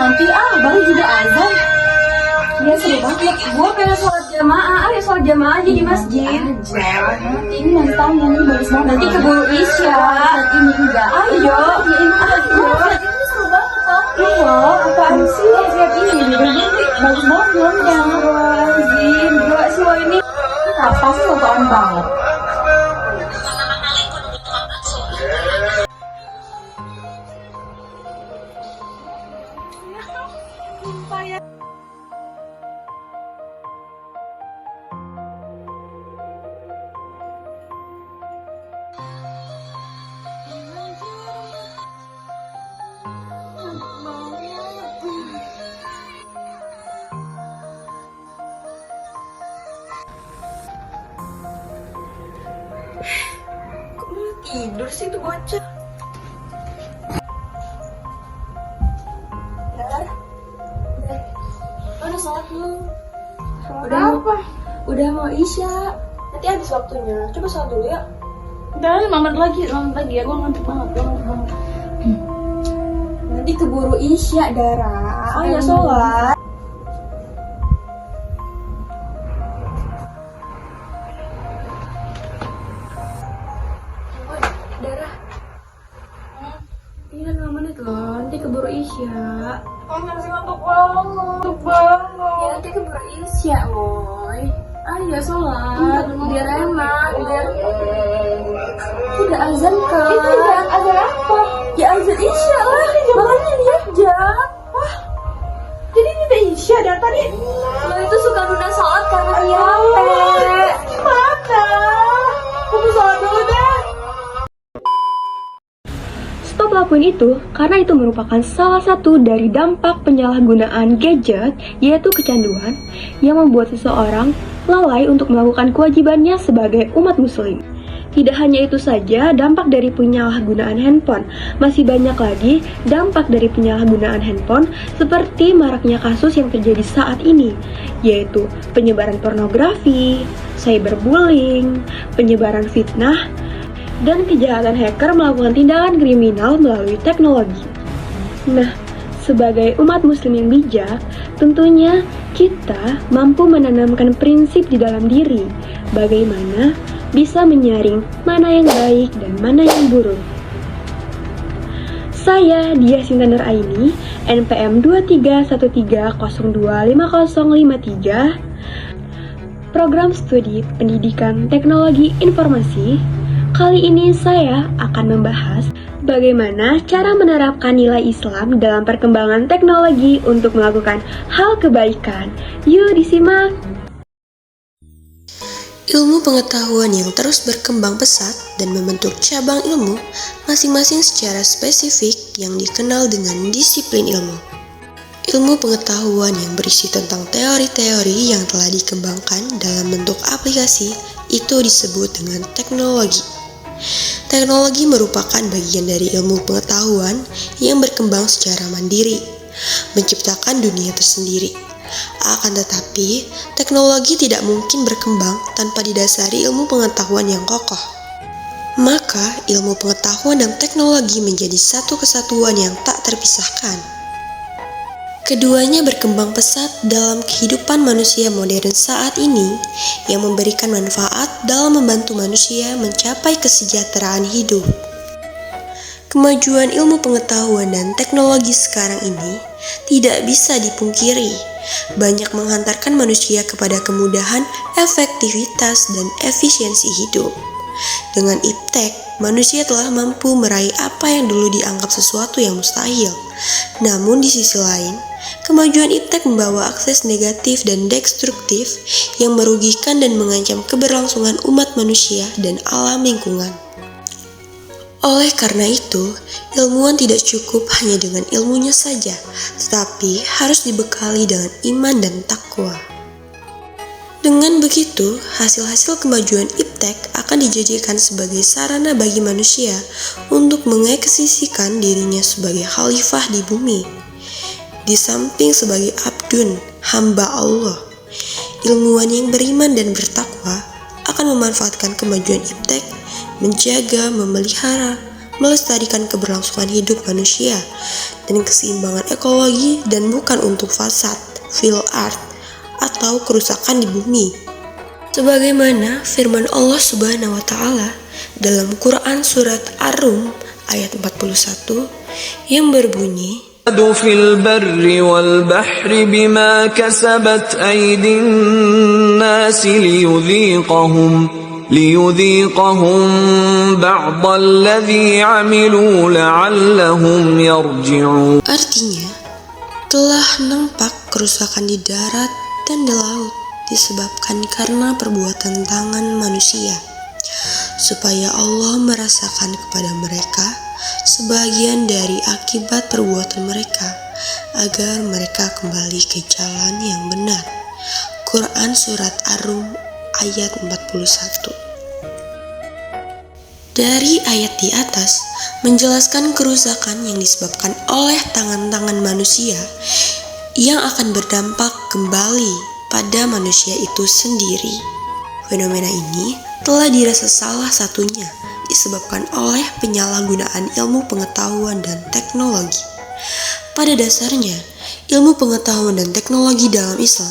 nanti baru juga azan. Iya seru banget. Gue pengen sholat jamaah. Ayo sholat jamaah aja di masjid. Nanti ini nonton ini bagus banget. Nanti keburu isya. Ini enggak. Ayo. Lihat ini seru banget kan? Iya. Apaan sih? Lihat ini. Bagus banget filmnya. Astagfirullahaladzim. Gila sih lo ini. Apa sih lo tahun banget? Kok malah tidur sih tuh bocah? Udah sholat belum? Udah mau isya. Nanti habis waktunya. Coba sholat dulu ya. Udah 5 menit lagi ya. Gue ngantuk banget. Nanti keburu isya, Dara. Ayo sholat. Dara. Ini kan 5 menit loh. Nanti keburu isya. Masih ngantuk banget. Ya nanti keburu isya, Moy. Ayo sholat. Biar enak. Biar udah azan kan? Itu azan apa? Ya azan isya lah. Makanya lihat jam. Jadi ini udah isya dari tadi. Lo itu suka nunda sholat karena capek. Gimana? Aku sholat dulu deh. Stop lakuin itu karena itu merupakan salah satu dari dampak penyalahgunaan gadget, yaitu kecanduan yang membuat seseorang lalai untuk melakukan kewajibannya sebagai umat muslim. Tidak hanya itu saja dampak dari penyalahgunaan handphone, masih banyak lagi dampak dari penyalahgunaan handphone seperti maraknya kasus yang terjadi saat ini, yaitu penyebaran pornografi, cyberbullying, penyebaran fitnah, dan kejahatan hacker melakukan tindakan kriminal melalui teknologi. Nah, sebagai umat muslim yang bijak, tentunya kita mampu menanamkan prinsip di dalam diri, bagaimana bisa menyaring mana yang baik dan mana yang buruk. Saya Diah Sinta Nur Aini, NPM 2313025053, Program Studi Pendidikan Teknologi Informasi. Kali ini saya akan membahas bagaimana cara menerapkan nilai Islam dalam perkembangan teknologi untuk melakukan hal kebaikan. Yuk disimak! Ilmu pengetahuan yang terus berkembang pesat dan membentuk cabang ilmu masing-masing secara spesifik yang dikenal dengan disiplin ilmu. Ilmu pengetahuan yang berisi tentang teori-teori yang telah dikembangkan dalam bentuk aplikasi itu disebut dengan teknologi. Teknologi merupakan bagian dari ilmu pengetahuan yang berkembang secara mandiri, menciptakan dunia tersendiri. Akan tetapi, teknologi tidak mungkin berkembang tanpa didasari ilmu pengetahuan yang kokoh. Maka, ilmu pengetahuan dan teknologi menjadi satu kesatuan yang tak terpisahkan. Keduanya berkembang pesat dalam kehidupan manusia modern saat ini yang memberikan manfaat dalam membantu manusia mencapai kesejahteraan hidup. Kemajuan ilmu pengetahuan dan teknologi sekarang ini tidak bisa dipungkiri, banyak menghantarkan manusia kepada kemudahan, efektivitas, dan efisiensi hidup. Dengan iptek, manusia telah mampu meraih apa yang dulu dianggap sesuatu yang mustahil. Namun di sisi lain, kemajuan iptek membawa akses negatif dan destruktif yang merugikan dan mengancam keberlangsungan umat manusia dan alam lingkungan. Oleh karena itu, ilmuwan tidak cukup hanya dengan ilmunya saja, tetapi harus dibekali dengan iman dan takwa. Dengan begitu, hasil-hasil kemajuan iptek akan dijadikan sebagai sarana bagi manusia untuk mengeksisikan dirinya sebagai khalifah di bumi. Di samping sebagai abdun, hamba Allah, ilmuwan yang beriman dan bertakwa akan memanfaatkan kemajuan iptek, menjaga, memelihara, melestarikan keberlangsungan hidup manusia dan keseimbangan ekologi dan bukan untuk fasad, fil art, atau kerusakan di bumi. Sebagaimana firman Allah Subhanahu wa taala dalam Quran surat Ar-Rum ayat 41 yang berbunyi, في البر والبحر بما كسبت أيدي الناس ليذيقهم بعض الذي عملوا لعلهم يرجعون. Artinya, telah nampak kerusakan di darat dan di laut disebabkan karena perbuatan tangan manusia, supaya Allah merasakan kepada mereka sebagian dari akibat perbuatan mereka, agar mereka kembali ke jalan yang benar. Quran Surat Ar-Rum ayat 41. Dari ayat di atas menjelaskan kerusakan yang disebabkan oleh tangan-tangan manusia yang akan berdampak kembali pada manusia itu sendiri. Fenomena ini telah dirasa salah satunya disebabkan oleh penyalahgunaan ilmu pengetahuan dan teknologi. Pada dasarnya, ilmu pengetahuan dan teknologi dalam Islam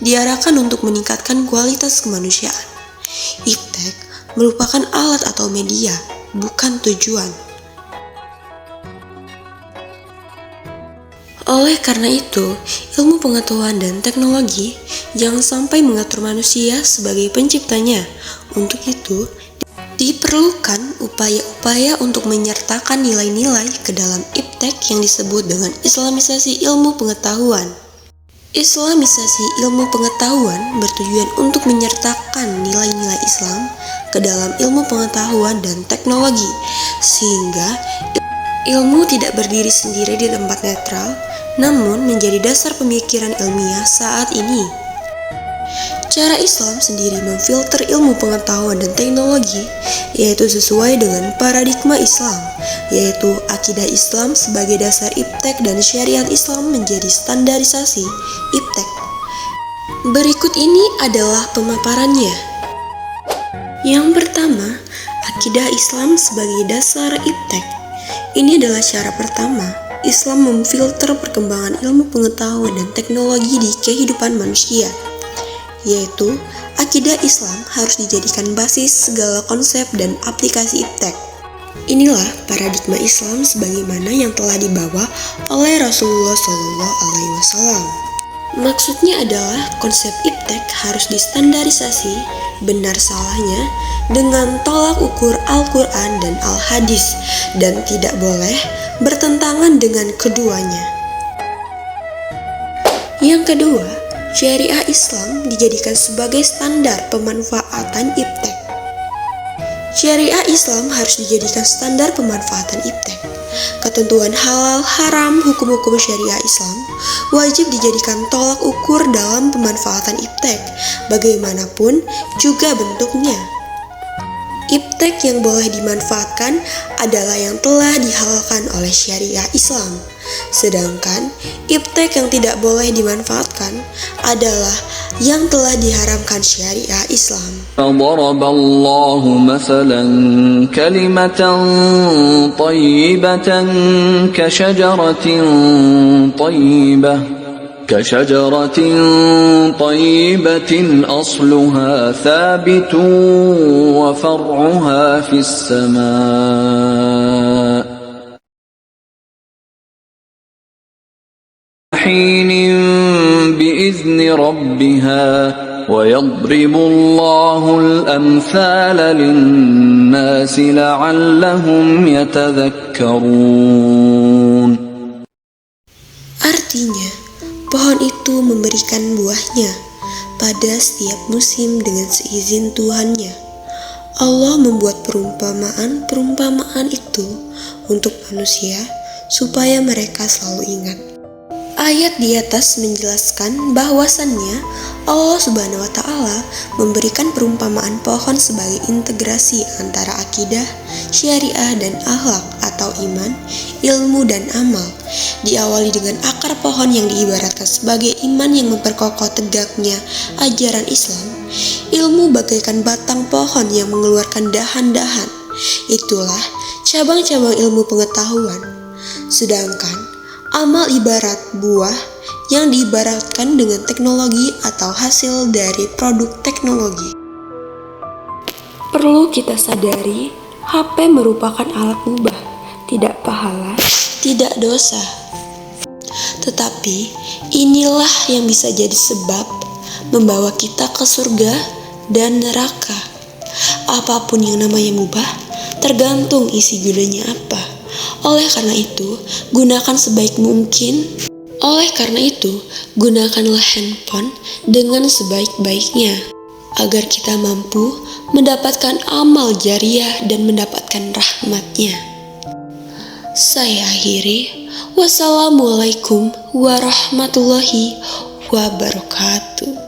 diarahkan untuk meningkatkan kualitas kemanusiaan. Iptek merupakan alat atau media, bukan tujuan. Oleh karena itu, ilmu pengetahuan dan teknologi jangan sampai mengatur manusia sebagai penciptanya. Untuk itu, diperlukan upaya-upaya untuk menyertakan nilai-nilai ke dalam iptek yang disebut dengan Islamisasi ilmu pengetahuan. Islamisasi ilmu pengetahuan bertujuan untuk menyertakan nilai-nilai Islam ke dalam ilmu pengetahuan dan teknologi, sehingga ilmu tidak berdiri sendiri di tempat netral, namun menjadi dasar pemikiran ilmiah saat ini. Cara Islam sendiri memfilter ilmu pengetahuan dan teknologi, yaitu sesuai dengan paradigma Islam, yaitu akidah Islam sebagai dasar iptek dan syariat Islam menjadi standarisasi iptek. Berikut ini adalah pemaparannya. Yang pertama, akidah Islam sebagai dasar iptek. Ini adalah cara pertama Islam memfilter perkembangan ilmu pengetahuan dan teknologi di kehidupan manusia, yaitu akidah Islam harus dijadikan basis segala konsep dan aplikasi iptek. Inilah paradigma Islam sebagaimana yang telah dibawa oleh Rasulullah SAW. Maksudnya adalah konsep iptek harus distandarisasi benar salahnya dengan tolak ukur Al-Quran dan Al-Hadis dan tidak boleh bertentangan dengan keduanya. Yang kedua, syariah Islam dijadikan sebagai standar pemanfaatan iptek. Syariah Islam harus dijadikan standar pemanfaatan iptek. Ketentuan halal, haram, hukum-hukum syariah Islam wajib dijadikan tolak ukur dalam pemanfaatan iptek, bagaimanapun juga bentuknya. Iptek yang boleh dimanfaatkan adalah yang telah dihalalkan oleh syariah Islam, sedangkan iptek yang tidak boleh dimanfaatkan adalah yang telah diharamkan syariah Islam. ضرب الله مثلا كلمة طيبة كشجرة طيبة أصلها ثابت وفرعها في السماء حين بإذن ربها ويضرب الله الأمثال للناس لعلهم يتذكرون. Artinya, pohon itu memberikan buahnya pada setiap musim dengan seizin Tuhannya. Allah membuat perumpamaan itu untuk manusia supaya mereka selalu ingat. Ayat di atas menjelaskan bahwasannya Allah Subhanahu wa Ta'ala memberikan perumpamaan pohon sebagai integrasi antara akidah, syariah, dan akhlak atau iman, ilmu, dan amal. Diawali dengan akar pohon yang diibaratkan sebagai iman yang memperkokoh tegaknya ajaran Islam. Ilmu bagaikan batang pohon yang mengeluarkan dahan-dahan. Itulah cabang-cabang ilmu pengetahuan. Sedangkan Amal ibarat buah yang diibaratkan dengan teknologi atau hasil dari produk teknologi. Perlu kita sadari, HP merupakan alat mubah, tidak pahala, tidak dosa. Tetapi inilah yang bisa jadi sebab membawa kita ke surga dan neraka. Apapun yang namanya mubah, tergantung isi gunanya apa. Oleh karena itu, gunakan sebaik mungkin. Oleh karena itu, gunakanlah handphone dengan sebaik-baiknya, agar kita mampu mendapatkan amal jariah dan mendapatkan rahmatnya. Saya akhiri. Wassalamualaikum warahmatullahi wabarakatuh.